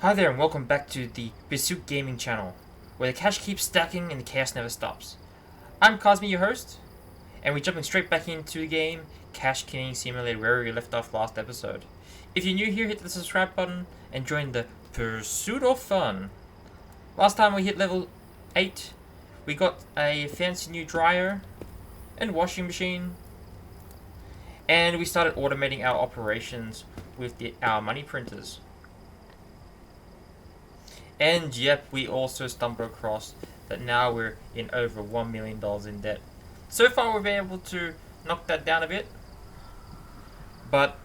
Hi there and welcome back to the Purrsuit Gaming channel, where the cash keeps stacking and the chaos never stops. I'm Cosmii, your host, and we're jumping straight back into the game, Cash Killing Simulator, where we left off last episode. If you're new here, hit the subscribe button and join the Pursuit of Fun. Last time we hit level 8, we got a fancy new dryer and washing machine, and we started automating our operations with our money printers. And yep, we also stumbled across that now we're in over $1 million in debt. So far we've been able to knock that down a bit, but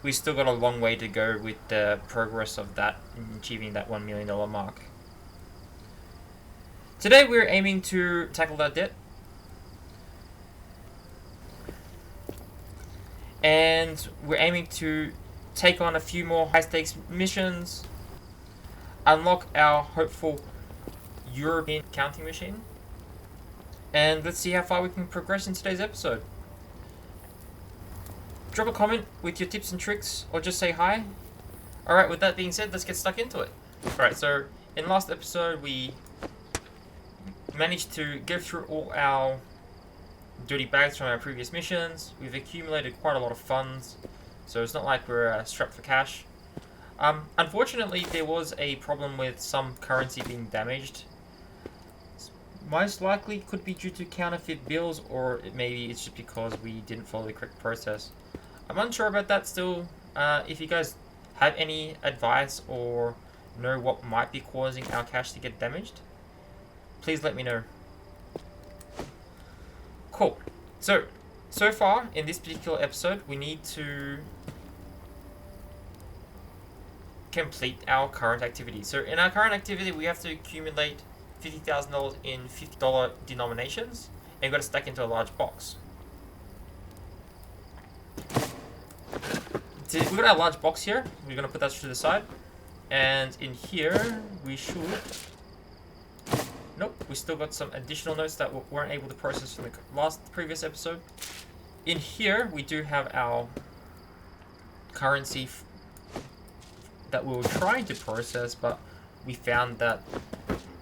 we still got a long way to go with the progress of that in achieving that $1 million mark. Today we're aiming to tackle that debt, and we're aiming to take on a few more high stakes missions, unlock our hopeful European counting machine, and let's see how far we can progress in today's episode. Drop a comment with your tips and tricks, or just say hi. Alright, with that being said, let's get stuck into it. Alright, so in last episode we managed to go through all our dirty bags from our previous missions. We've accumulated quite a lot of funds, so it's not like we're strapped for cash. Unfortunately, there was a problem with some currency being damaged. Most likely could be due to counterfeit bills, or maybe it's just because we didn't follow the correct process. I'm unsure about that still. If you guys have any advice or know what might be causing our cash to get damaged, please let me know. Cool. So far in this particular episode, we need to complete our current activity. So in our current activity, we have to accumulate $50,000 in $50 denominations, and we've got to stack into a large box. So we've got our large box here. We're going to put that to the side, and in here we should... Nope, we still got some additional notes that we weren't able to process from the previous episode. In here we do have our currency that we were trying to process, but we found that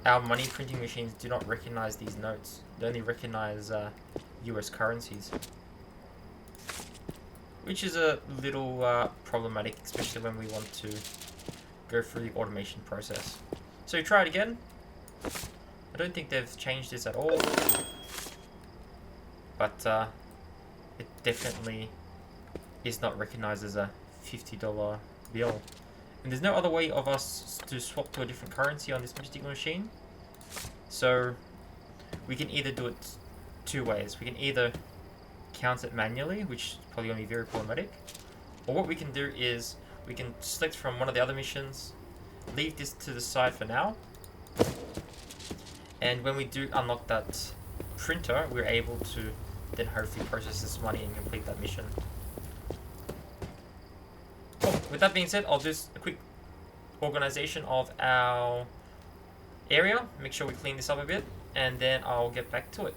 our money printing machines do not recognize these notes. They only recognize US currencies, which is a little problematic, especially when we want to go through the automation process. So we try it again. I don't think they've changed this at all, but it definitely is not recognized as a $50 bill. And there's no other way of us to swap to a different currency on this particular machine. So we can either do it two ways. We can either count it manually, which is probably going to be very problematic. Or what we can do is we can select from one of the other missions, leave this to the side for now. And when we do unlock that printer, we're able to then hopefully process this money and complete that mission. With that being said, I'll do a quick organization of our area, make sure we clean this up a bit, and then I'll get back to it.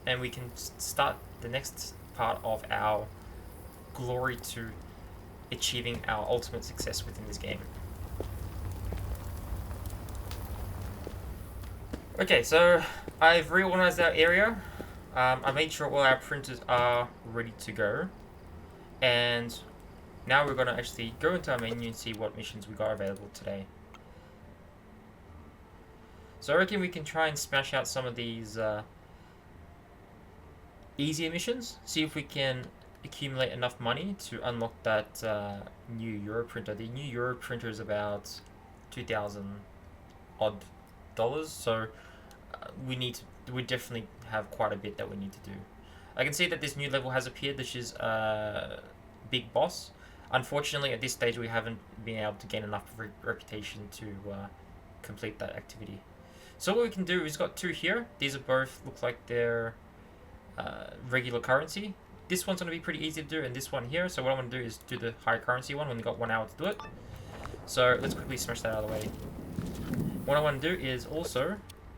And we can start the next part of our glory to achieving our ultimate success within this game. Okay, so I've reorganized our area. I made sure all our printers are ready to go, and now we're going to actually go into our menu and see what missions we got available today. So I reckon we can try and smash out some of these easier missions. See if we can accumulate enough money to unlock that new Euro printer. The new Euro printer is about 2,000 odd dollars. So we definitely have quite a bit that we need to do. I can see that this new level has appeared, which is Big Boss. Unfortunately, at this stage, we haven't been able to gain enough reputation to complete that activity. So what we can do is got two here. These are both look like they're regular currency. This one's going to be pretty easy to do, and this one here. So what I'm going to do is do the high currency one when we got 1 hour to do it. So let's quickly smash that out of the way. What I want to do is also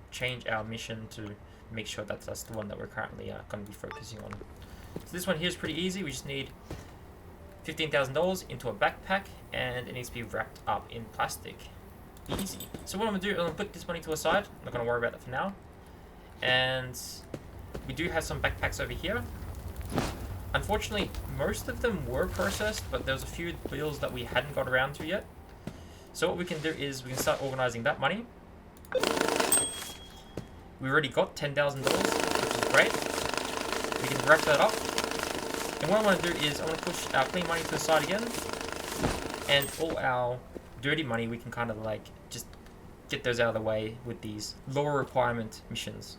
change our mission to make sure that's the one that we're currently going to be focusing on. So this one here is pretty easy. We just need $15,000 into a backpack, and it needs to be wrapped up in plastic. Easy. So what I'm gonna do, I'm gonna put this money to a side. I'm not gonna worry about that for now. And we do have some backpacks over here. Unfortunately, most of them were processed, but there was a few bills that we hadn't got around to yet. So what we can do is we can start organizing that money. We already got $10,000, which is great. We can wrap that up. And what I want to do is I want to push our clean money to the side again. And all our dirty money, we can kind of like just get those out of the way with these lower requirement missions.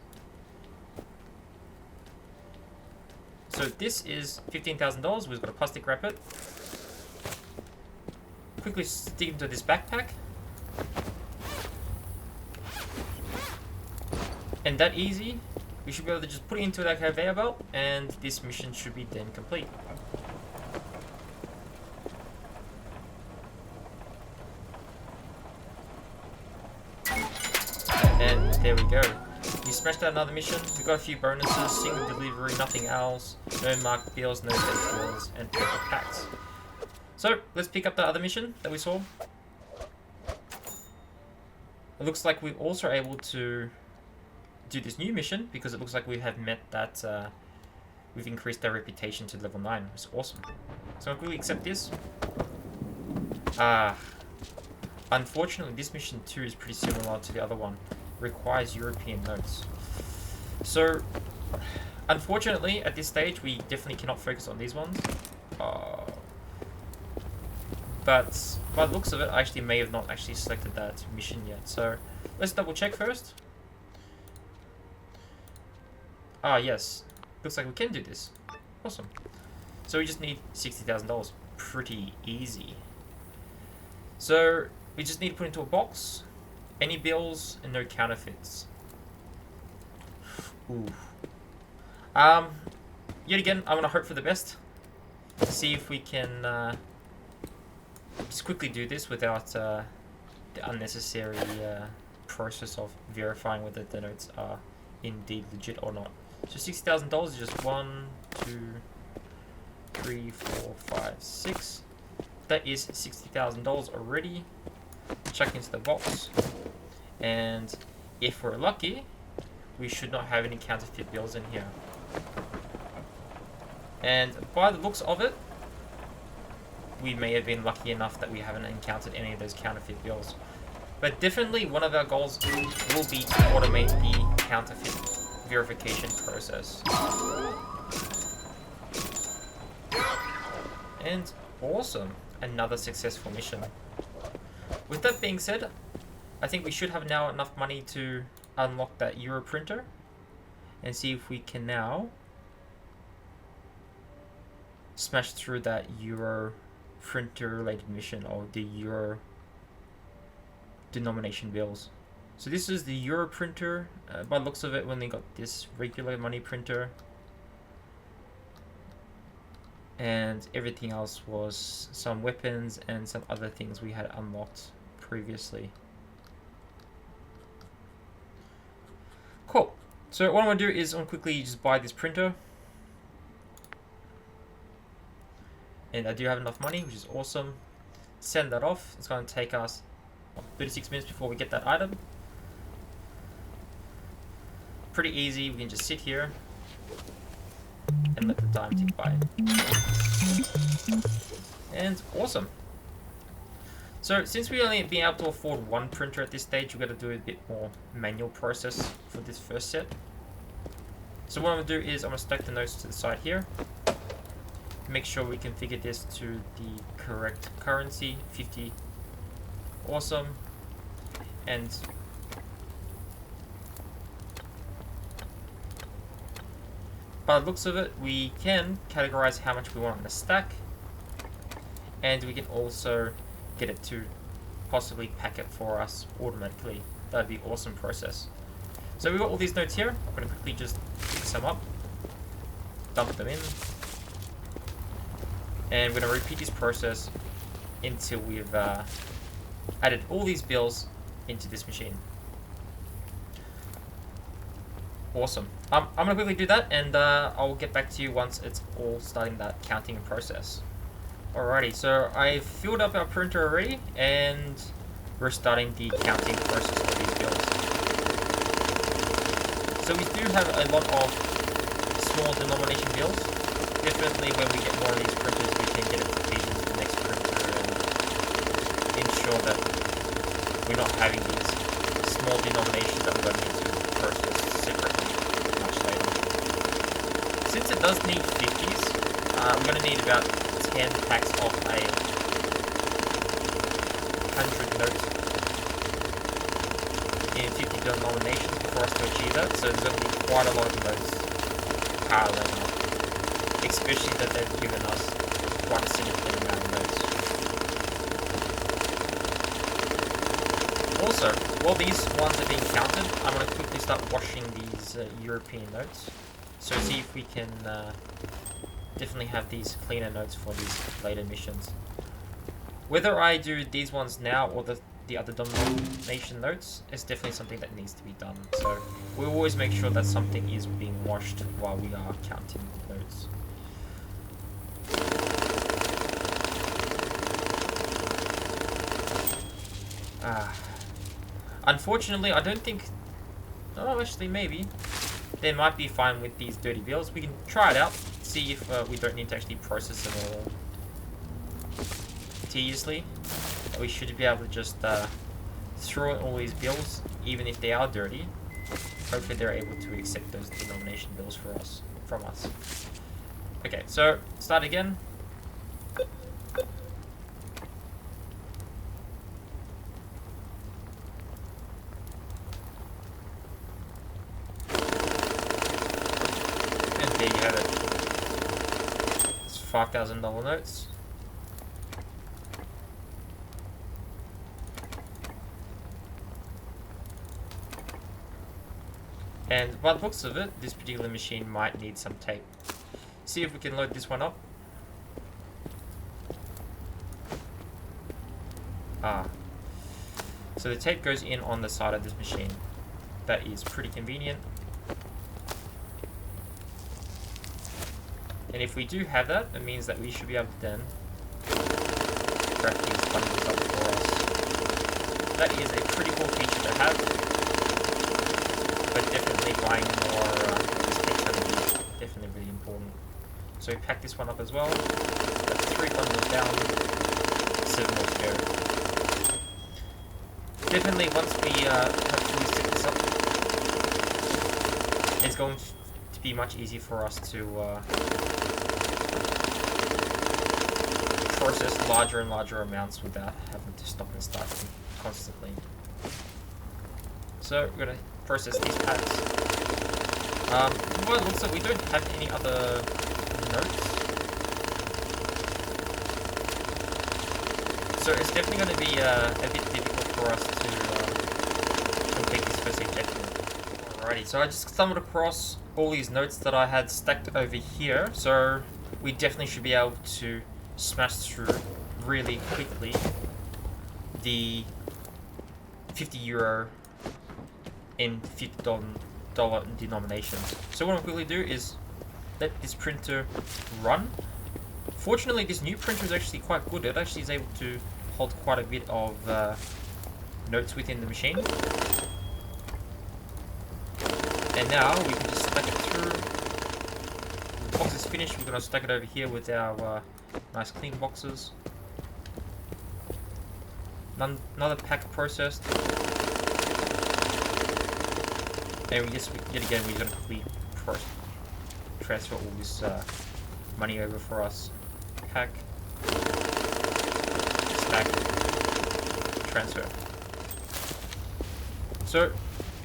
So this is $15,000. We've got a plastic wrap it. Quickly stick into this backpack. And that easy, we should be able to just put it into that conveyor belt, and this mission should be then complete. And there we go. We smashed out another mission. We got a few bonuses, single delivery, nothing else, no marked bills, no fake bills, and perfect packs. So let's pick up the other mission that we saw. It looks like we're also able to do this new mission because it looks like we have met that, we've increased our reputation to level 9. It's awesome. So I'll quickly accept this. Unfortunately, this mission 2 is pretty similar to the other one. Requires European notes. So, unfortunately, at this stage, we definitely cannot focus on these ones. But by the looks of it, I actually may have not actually selected that mission yet. So, let's double check first. Yes. Looks like we can do this. Awesome. So we just need $60,000. Pretty easy. So we just need to put into a box any bills and no counterfeits. Ooh. Yet again, I'm gonna hope for the best. See if we can just quickly do this without the unnecessary process of verifying whether the notes are indeed legit or not. So $60,000 is just 1, 2, 3, 4, 5, 6. That is $60,000 already. Chuck into the box. And if we're lucky, we should not have any counterfeit bills in here. And by the looks of it, we may have been lucky enough that we haven't encountered any of those counterfeit bills. But definitely one of our goals will be to automate the counterfeit verification process. And awesome, another successful mission. With that being said, I think we should have now enough money to unlock that Euro printer and see if we can now smash through that Euro printer related mission or the Euro denomination bills. So this is the Euro printer. By the looks of it, when they got this regular money printer, and everything else was some weapons and some other things we had unlocked previously. Cool. So what I'm gonna do is I'm gonna quickly just buy this printer, and I do have enough money, which is awesome. Send that off. It's gonna take us 36 minutes before we get that item. Pretty easy. We can just sit here and let the time tick by. And awesome. So since we only been able to afford one printer at this stage, we've got to do a bit more manual process for this first set. So what I'm going to do is I'm going to stack the notes to the side here. Make sure we configure this to the correct currency, 50. Awesome. And by the looks of it, we can categorize how much we want in a stack, and we can also get it to possibly pack it for us automatically. That'd be an awesome process. So we've got all these notes here. I'm going to quickly just pick some up, dump them in, and we're going to repeat this process until we've added all these bills into this machine. Awesome. I'm going to quickly do that, and I'll get back to you once it's all starting that counting process. Alrighty, so I filled up our printer already, and we're starting the counting process of these bills. So we do have a lot of small denomination bills. Definitely when we get more of these printers, we can get it feed into the next printer and ensure that we're not having these small denominations that we're going to need to process separately much later. Since it does need 50s, we're going to need about 10 packs of a 100 note in 50 denominations for us to achieve that, so there's going to be quite a lot of notes piling up, especially that they've given us quite a significant amount of notes. Also, while these ones are being counted, I'm going to quickly start washing these European notes, so see if we can definitely have these cleaner notes for these later missions. Whether I do these ones now or the other denomination notes is definitely something that needs to be done. So we'll always make sure that something is being washed while we are counting notes. Unfortunately, I don't think... Oh, actually, maybe. They might be fine with these dirty bills. We can try it out, see if we don't need to actually process them all tediously. We should be able to just throw in all these bills, even if they are dirty. Hopefully they're able to accept those denomination bills from us. Okay, so start again. And there you have it. It's $5,000 notes. And by the looks of it, this particular machine might need some tape. See if we can load this one up. So the tape goes in on the side of this machine. That is pretty convenient. And if we do have that, it means that we should be able to then wrap these bundles up for us. That is a pretty cool feature to have. But definitely buying more this tape's going to be definitely really important. So we pack this one up as well. That's 3 bundles down, 7 more to go. Definitely once we have fully set this up, it's going to be much easier for us to process larger and larger amounts without having to stop and start them constantly. So we're going to process these packs. Well, it looks like we don't have any other notes. So it's definitely going to be a bit difficult for us to complete this first objective. Alrighty, so I just stumbled across all these notes that I had stacked over here. So we definitely should be able to smash through really quickly the €50 in $50 denominations. So what I'll quickly do is let this printer run. Fortunately, this new printer is actually quite good. It actually is able to hold quite a bit of notes within the machine. And now we can just stack it through. The box is finished. We're going to stack it over here with our nice clean boxes. Another pack processed. And yet again, we're going to quickly transfer all this money over for us. Pack, stack, transfer. So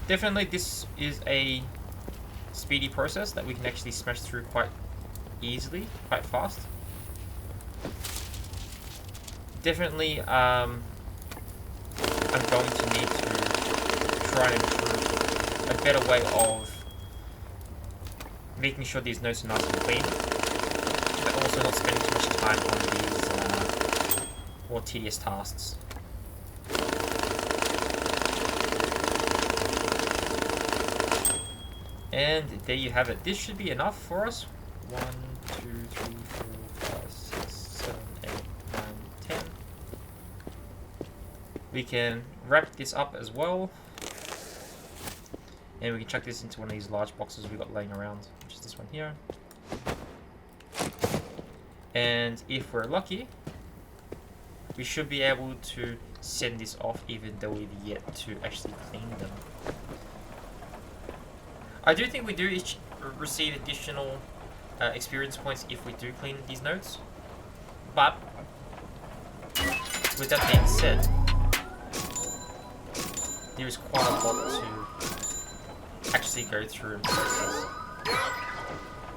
definitely this is a speedy process that we can actually smash through quite easily, quite fast. Definitely I'm going to need to try and improve a better way of making sure these notes are nice and clean, but also not spending too much time on these more tedious tasks. And there you have it. This should be enough for us. 1, 2, 3, 4, 5, 6, 7, 8, 9, 10. We can wrap this up as well. And we can chuck this into one of these large boxes we got laying around, which is this one here. And if we're lucky, we should be able to send this off even though we've yet to actually clean them. I do think we do receive additional experience points if we do clean these notes. But, with that being said, there is quite a lot to actually go through and process.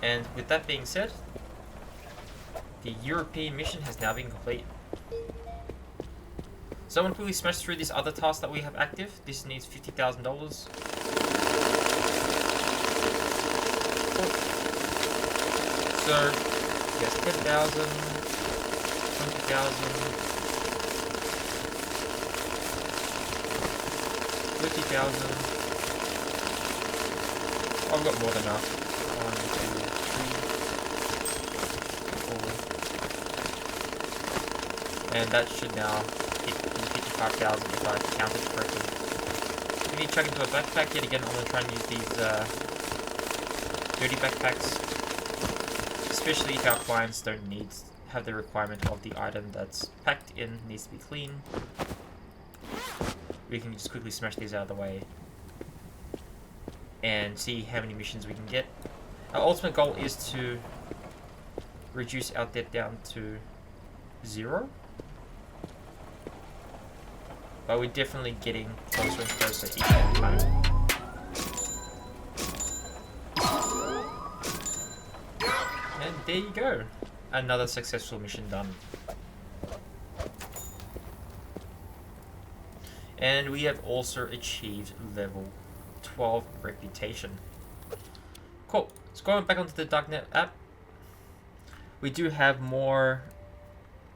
And with that being said, the European mission has now been complete. So I'm going to quickly smash through this other task that we have active. This needs $50,000. So, yes, 10,000, 20,000, 30,000. I've got more than enough. 1, 2, 3, 4. And that should now hit 55,000 if I counted correctly. We need to chuck into a backpack yet again. I'm going to try and use these dirty backpacks, especially if our clients don't have the requirement of the item that's packed in needs to be clean. We can just quickly smash these out of the way and see how many missions we can get. Our ultimate goal is to reduce our debt down to 0. But we're definitely getting closer and closer each time. And there you go. Another successful mission done. And we have also achieved level 12 reputation. Cool. So going back onto the Darknet app, we do have more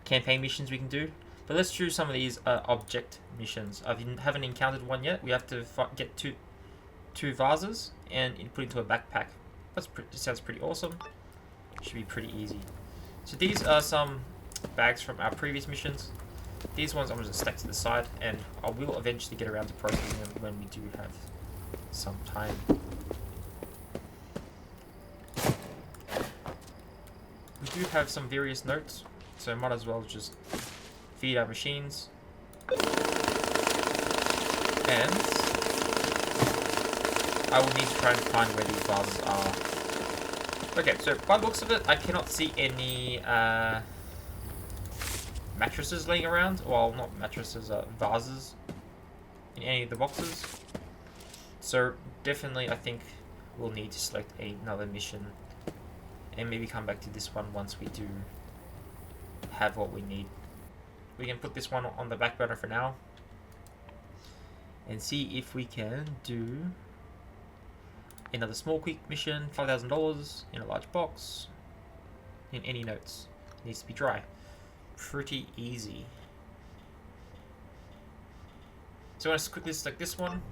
campaign missions we can do. But let's choose some of these object missions. I haven't encountered one yet. We have to get two vases and put into a backpack. That sounds pretty awesome. Should be pretty easy. So these are some bags from our previous missions. These ones I'm going to stack to the side, and I will eventually get around to processing them when we do have some time. We do have some various notes, so might as well just feed our machines. And I will need to try and find where these vases are. Okay, so by the looks of it, I cannot see any mattresses laying around. Well, not mattresses, vases in any of the boxes. So definitely, I think we'll need to select another mission and maybe come back to this one once we do have what we need. We can put this one on the back burner for now and see if we can do another small quick mission, $5,000 in a large box, in any notes. It needs to be dry. Pretty easy. So let's quickly select this one.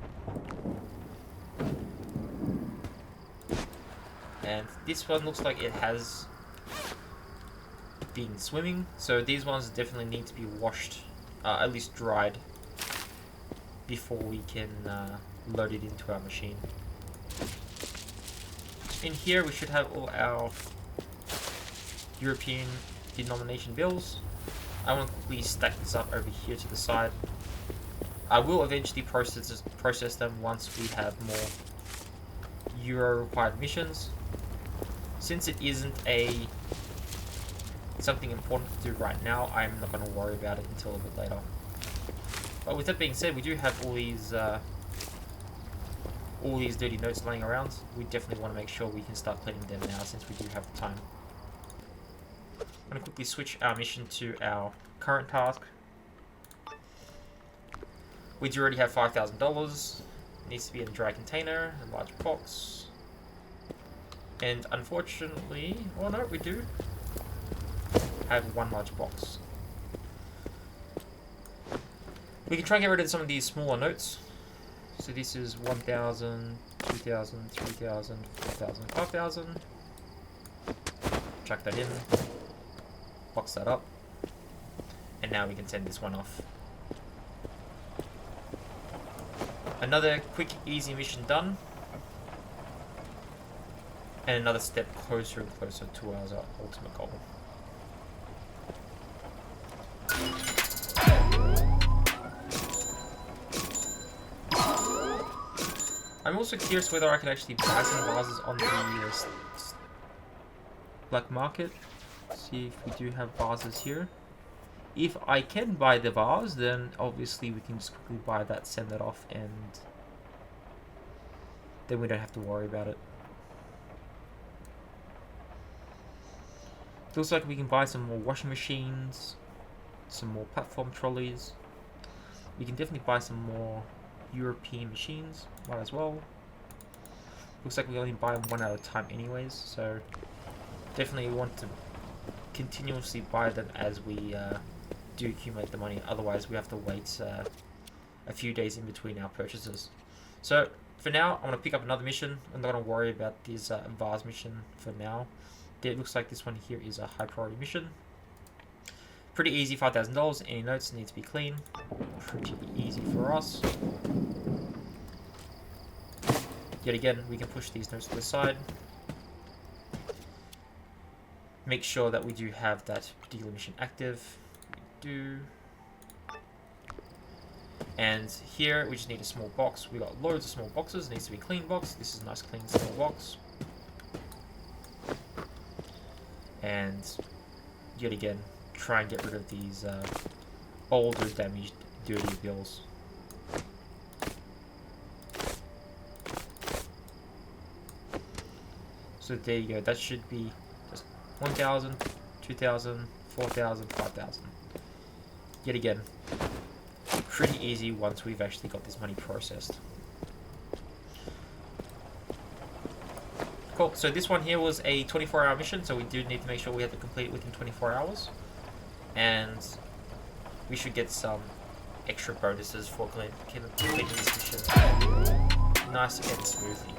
And this one looks like it has been swimming, so these ones definitely need to be washed, at least dried, before we can load it into our machine. In here we should have all our European denomination bills. I want to quickly stack this up over here to the side. I will eventually process them once we have more Euro required missions. Since it isn't something important to do right now, I'm not going to worry about it until a bit later. But with that being said, we do have all these dirty notes laying around. We definitely want to make sure we can start cleaning them now since we do have the time. I'm going to quickly switch our mission to our current task. We do already have $5,000. It needs to be in a dry container, a large box. And unfortunately, oh no, we do have one large box. We can try and get rid of some of these smaller notes. So this is 1,000, 2,000, 3,000, 4,000, 5,000. Chuck that in. Box that up. And now we can send this one off. Another quick, easy mission done. And another step closer and closer towards our ultimate goal. I'm also curious whether I can actually buy some vases on the black market. See if we do have vases here. If I can buy the vase, then obviously we can just quickly buy that, send that off, and then we don't have to worry about it. Looks like we can buy some more washing machines, some more platform trolleys. We can definitely buy some more European machines, might as well. Looks like we only buy them one at a time anyways, so definitely want to continuously buy them as we do accumulate the money. Otherwise we have to wait a few days in between our purchases. So for now, I'm going to pick up another mission. I'm not going to worry about this vase mission for now. It looks like this one here is a high priority mission. Pretty easy, $5,000. Any notes need to be clean. Pretty easy for us. Yet again, we can push these notes to the side. Make sure that we do have that particular mission active. We do. And here we just need a small box. We got loads of small boxes. It needs to be a clean box. This is a nice clean small box. And yet again, try and get rid of these older damaged dirty bills. So there you go, that should be just 1,000, 2,000, 4,000, 5,000. Yet again, pretty easy once we've actually got this money processed. Cool, so this one here was a 24-hour mission, so we do need to make sure we have to complete it within 24 hours. And we should get some extra bonuses for completing this mission nice and smoothly.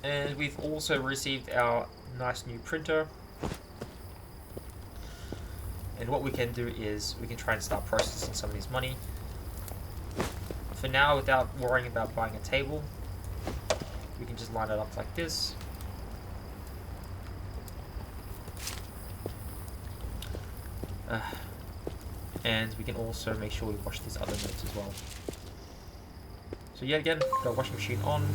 And we've also received our nice new printer. And what we can do is we can try and start processing some of this money. For now, without worrying about buying a table, we can just line it up like this. And we can also make sure we wash these other notes as well. So yet again, got a washing machine on.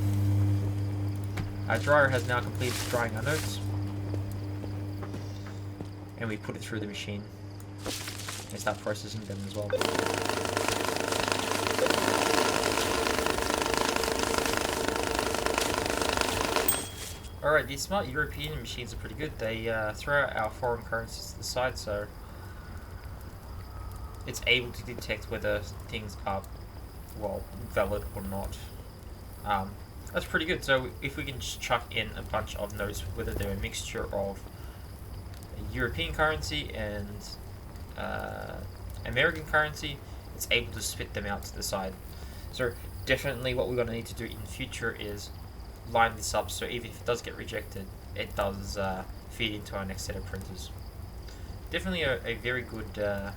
Our dryer has now completed drying our notes. And we put it through the machine and start processing them as well. Alright, these smart European machines are pretty good. They throw out our foreign currencies to the side, so it's able to detect whether things are, well, valid or not. That's pretty good. So if we can just chuck in a bunch of notes, whether they're a mixture of European currency and American currency, it's able to spit them out to the side. So definitely what we're going to need to do in the future is line this up so even if it does get rejected, it does feed into our next set of printers. Definitely a very good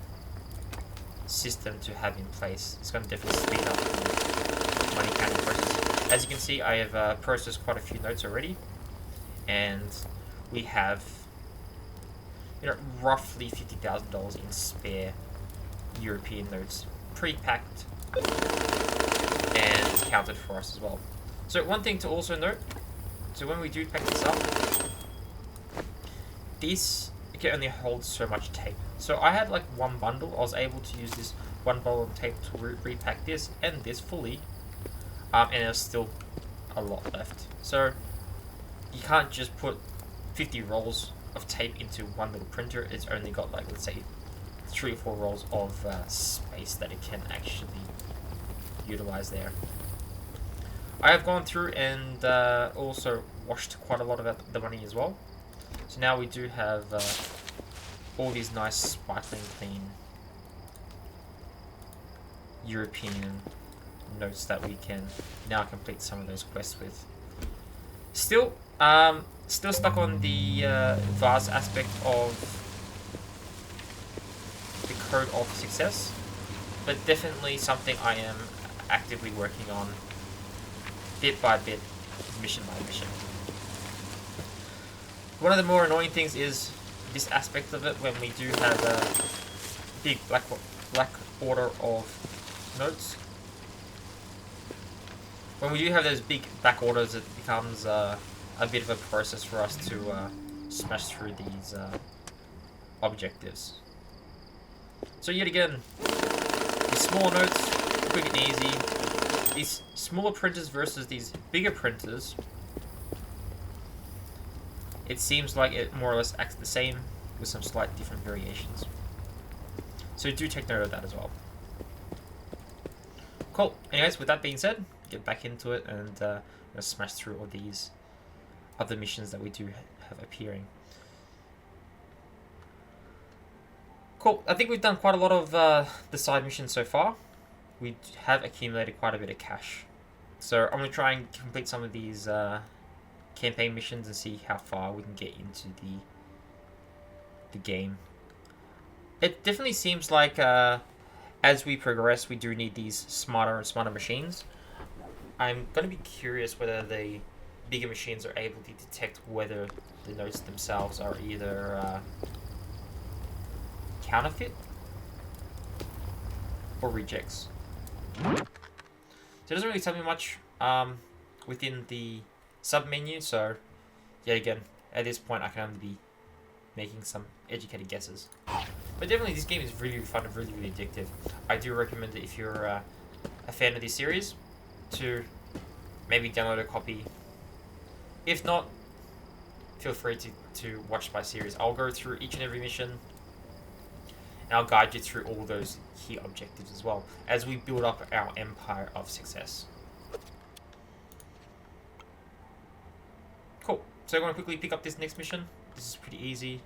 system to have in place. It's going to definitely speed up the money counting process. As you can see, I have processed quite a few notes already, and we have, roughly $50,000 in spare European notes, pre-packed and counted for us as well. So one thing to also note, so when we do pack this up, this can only hold so much tape. So I had like one bundle. I was able to use this one bundle of tape to repack this and this fully, and there's still a lot left. So you can't just put 50 rolls of tape into one little printer. It's only got like, let's say, 3 or 4 rolls of space that it can actually utilize there. I have gone through and also washed quite a lot of the money as well. So now we do have all these nice sparkling clean European notes that we can now complete some of those quests with. Still, Still stuck on the vast aspect of the code of success, but definitely something I am actively working on bit by bit, mission by mission. One of the more annoying things is this aspect of it when we do have a big black order of notes. When we do have those big back orders, it becomes a bit of a process for us to smash through these objectives. So yet again, these small notes, quick and easy. These smaller printers versus these bigger printers, it seems like it more or less acts the same with some slight different variations. So do take note of that as well. Cool. Anyways, with that being said, get back into it and smash through all these other missions that we do have appearing. Cool. I think we've done quite a lot of the side missions so far. We have accumulated quite a bit of cash. So I'm going to try and complete some of these campaign missions and see how far we can get into the game. It definitely seems like as we progress, we do need these smarter and smarter machines. I'm going to be curious whether the bigger machines are able to detect whether the notes themselves are either counterfeit or rejects. So it doesn't really tell me much within the sub menu, so yet again, at this point I can only be making some educated guesses. But definitely this game is really fun and really addictive. I do recommend it if you're a fan of this series to maybe download a copy. If not, feel free to watch my series. I'll go through each and every mission and I'll guide you through all those key objectives as well as we build up our empire of success. Cool. So I'm going to quickly pick up this next mission. This is pretty easy.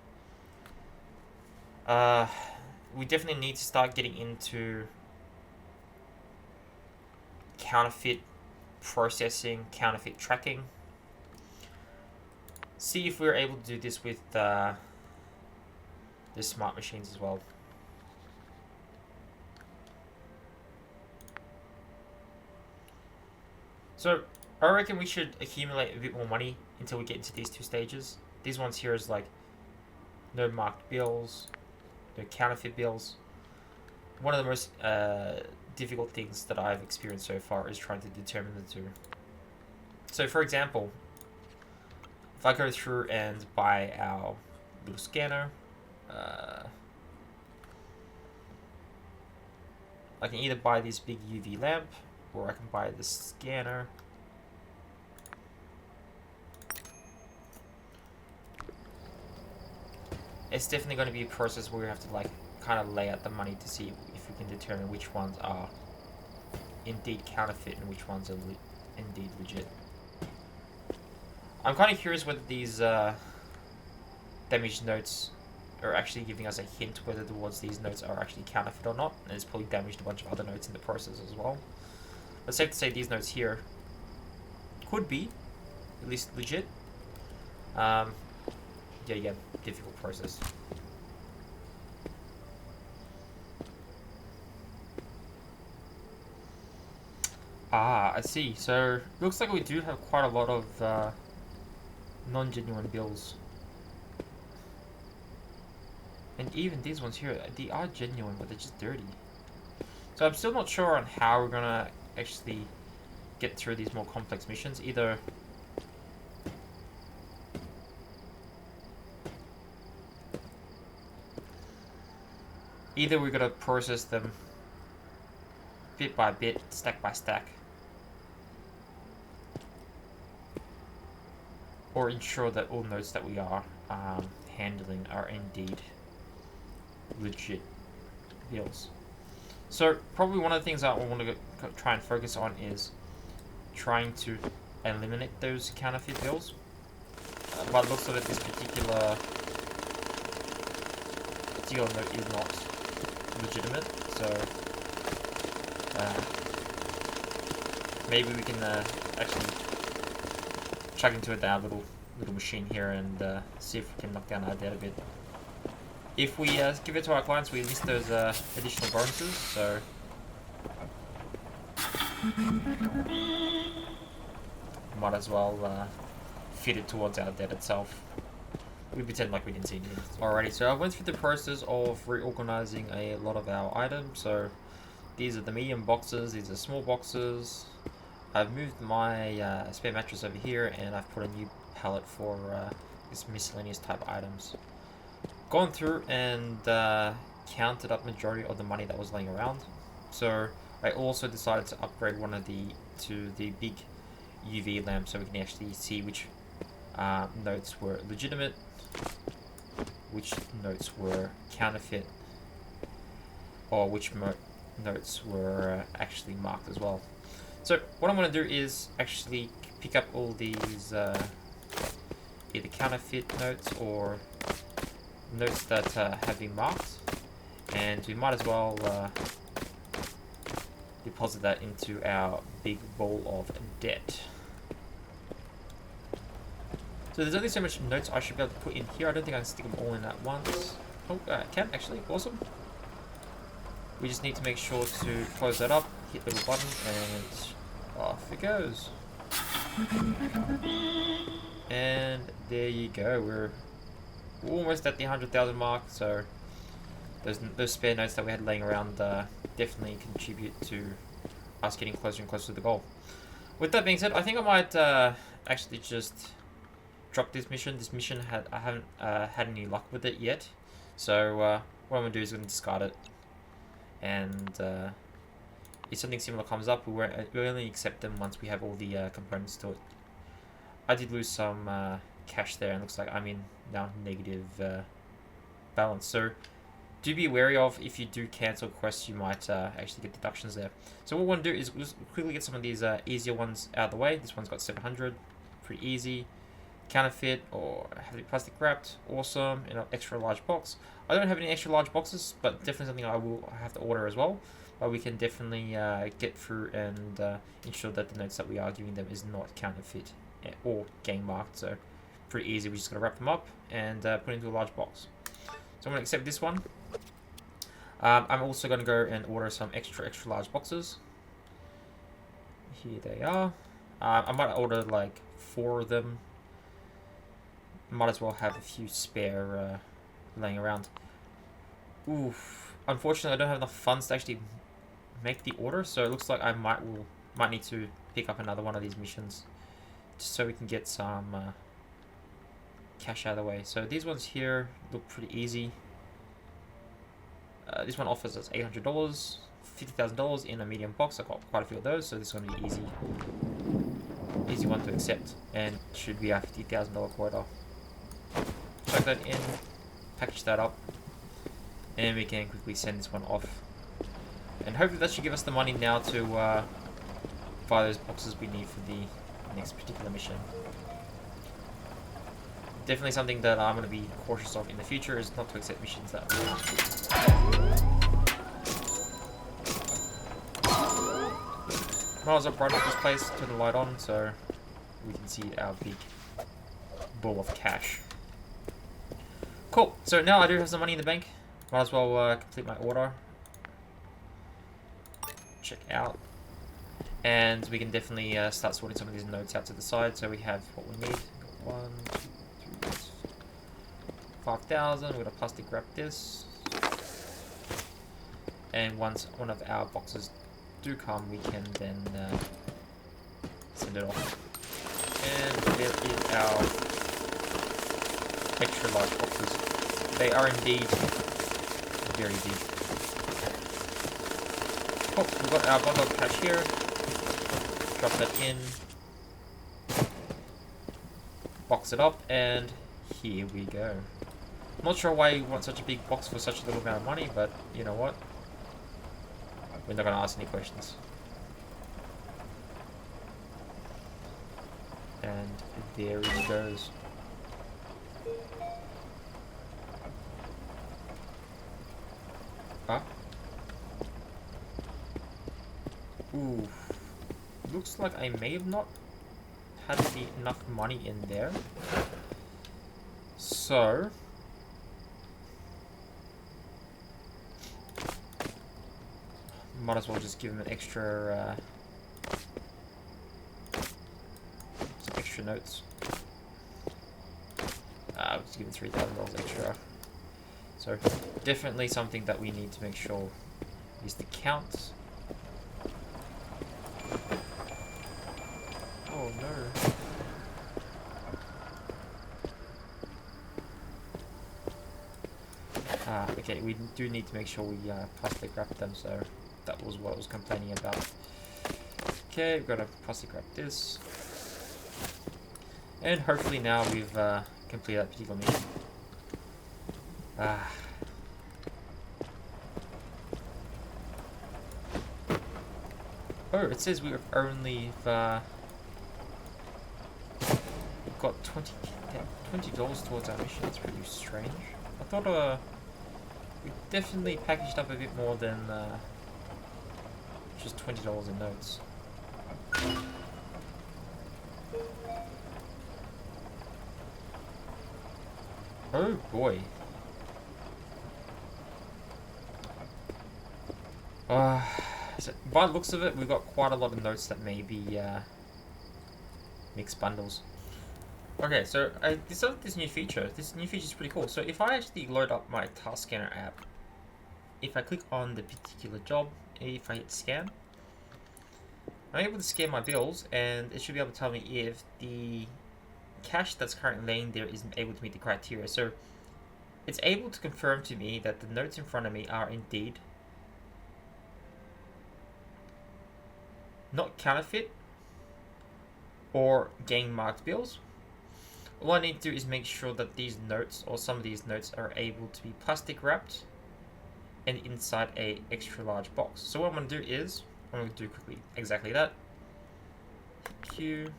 We definitely need to start getting into counterfeit processing, counterfeit tracking. See if we're able to do this with the smart machines as well. So I reckon we should accumulate a bit more money until we get into these two stages. These ones here is like no marked bills, no counterfeit bills. One of the most difficult things that I've experienced so far is trying to determine the two. So for example, if I go through and buy our little scanner, I can either buy this big UV lamp or I can buy the scanner. It's definitely going to be a process where we have to like kind of lay out the money to see if we can determine which ones are indeed counterfeit and which ones are indeed legit. I'm kind of curious whether these damaged notes are actually giving us a hint whether these notes are actually counterfeit or not, and it's probably damaged a bunch of other notes in the process as well. But safe to say these notes here could be at least legit. Yeah, difficult process. I see. So looks like we do have quite a lot of non-genuine bills. And even these ones here, they are genuine, but they're just dirty. So I'm still not sure on how we're gonna actually get through these more complex missions. Either we're gonna process them bit by bit, stack by stack, or ensure that all notes that we are handling are indeed legit bills. So probably one of the things I want to try and focus on is trying to eliminate those counterfeit bills. By the looks of it, this particular note is not legitimate, so maybe we can actually check into it down a little little machine here and see if we can knock down our debt a bit. If we give it to our clients, we list those additional bonuses, so might as well fit it towards our debt itself. We pretend like we didn't see anything. Alrighty, so I went through the process of reorganizing a lot of our items. So these are the medium boxes, these are small boxes. I've moved my spare mattress over here, and I've put a new pallet for this miscellaneous type items. Gone through and counted up majority of the money that was laying around. So I also decided to upgrade one of to the big UV lamp, so we can actually see which notes were legitimate, which notes were counterfeit, or which notes were actually marked as well. So what I'm going to do is actually pick up all these either counterfeit notes or notes that have been marked, and we might as well deposit that into our big ball of debt. So there's only so much notes I should be able to put in here. I don't think I can stick them all in at once. Oh, I can actually. Awesome. We just need to make sure to close that up, hit the little button, and off it goes. And there you go. We're almost at the 100,000 mark. So those spare notes that we had laying around definitely contribute to us getting closer and closer to the goal. With that being said, I think I might actually just drop this mission. This mission I haven't had any luck with it yet, so what I'm gonna do is I'm gonna discard it, and if something similar comes up, we only accept them once we have all the components to it. I did lose some cash there, and looks like I'm in now negative balance, so do be wary of, if you do cancel quests, you might actually get deductions there. So what we want to do is just quickly get some of these easier ones out of the way. This one's got 700, pretty easy. Counterfeit or heavily plastic wrapped, awesome. In an extra large box. I don't have any extra large boxes, but definitely something I will have to order as well. But we can definitely get through and ensure that the notes that we are giving them is not counterfeit or gang marked. So pretty easy. We just gotta wrap them up and put into a large box. So I'm gonna accept this one. I'm also gonna go and order some extra large boxes. Here they are. I might order like 4 of them. Might as well have a few spare laying around. Oof. Unfortunately, I don't have enough funds to actually make the order, so it looks like I might need to pick up another one of these missions, just so we can get some cash out of the way. So these ones here look pretty easy. This one offers us $800, $50,000 in a medium box. I've got quite a few of those, so this is going to be easy one to accept, and should be our $50,000 quota. Chuck that in, package that up, and we can quickly send this one off. And hopefully that should give us the money now to buy those boxes we need for the next particular mission. Definitely something that I'm going to be cautious of in the future is not to accept missions that might as well brighten up this place, turn the light on so we can see our big ball of cash. Cool, so now I do have some money in the bank. Might as well complete my order. Check out. And we can definitely start sorting some of these notes out to the side so we have what we need. 1, 2, 3, 5,000. We're going to plastic wrap this. And once one of our boxes do come, we can then send it off. And there is our extra large boxes. They are indeed very big. Oh, we've got our bundle of cash here. Drop that in. Box it up, and here we go. Not sure why you want such a big box for such a little amount of money, but you know what? We're not going to ask any questions. And there it goes. Ah. Ooh. Looks like I may have not had enough money in there. So might as well just give him an extra some extra notes. We'll just give him $3,000 extra. So definitely something that we need to make sure is the count. Oh no. Okay, we do need to make sure we plastic wrap them, so that was what I was complaining about. Okay, we've got to plastic wrap this. And hopefully now we've completed that particular mission. Oh, it says we've only got $20 towards our mission. That's pretty strange. I thought we definitely packaged up a bit more than just $20 in notes. Oh boy. So by the looks of it, we've got quite a lot of notes that may be mixed bundles. Okay, so I discovered this new feature. This new feature is pretty cool. So if I actually load up my task scanner app, if I click on the particular job, if I hit scan, I'm able to scan my bills, and it should be able to tell me if the cash that's currently laying there isn't able to meet the criteria. So it's able to confirm to me that the notes in front of me are indeed not counterfeit or gang marked bills. All I need to do is make sure that these notes, or some of these notes, are able to be plastic wrapped and inside a extra large box. So what I'm going to do is, I'm going to do quickly exactly that. Q.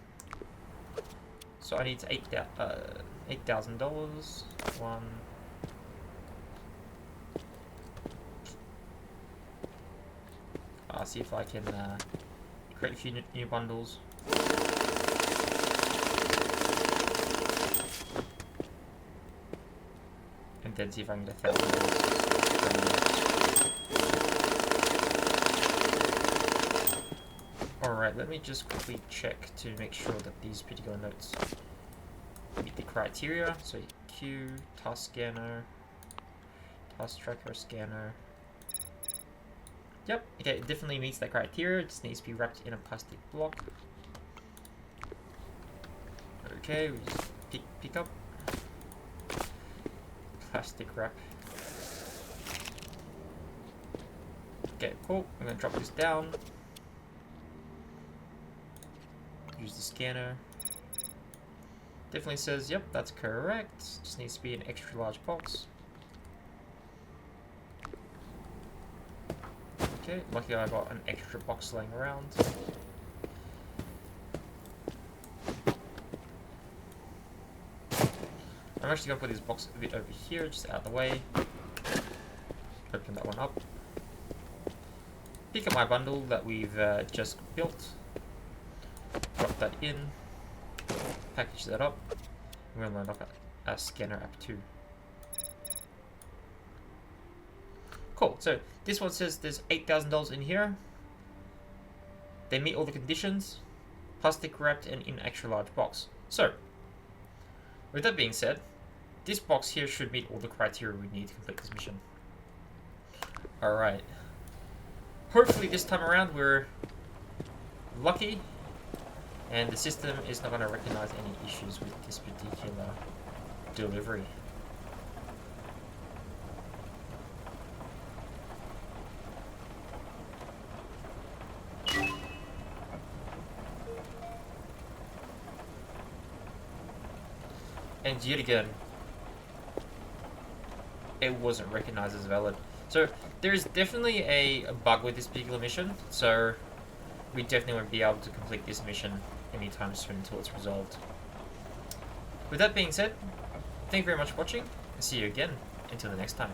So I need $8,000. One. I'll see if I can create a few new bundles. And then see if I can get $1,000. Alright, let me just quickly check to make sure that these particular notes meet the criteria. So Q, task scanner, task tracker scanner. Yep, okay, it definitely meets that criteria. It just needs to be wrapped in a plastic block. Okay, we just pick up. Plastic wrap. Okay, cool. I'm gonna drop this down. Use the scanner. Definitely says, yep, that's correct. Just needs to be an extra large box. Okay, lucky I got an extra box laying around. I'm actually going to put this box a bit over here, just out of the way. Open that one up. Pick up my bundle that we've just built. Drop that in. Package that up. We're going to load up a scanner app too. Cool, so this one says there's $8,000 in here. They meet all the conditions. Plastic wrapped and in extra large box. So, with that being said, this box here should meet all the criteria we need to complete this mission. Alright. Hopefully this time around we're lucky and the system is not going to recognize any issues with this particular delivery. And yet again, it wasn't recognized as valid. So there is definitely a bug with this particular mission, so we definitely won't be able to complete this mission anytime soon until it's resolved. With that being said, thank you very much for watching, and see you again until the next time.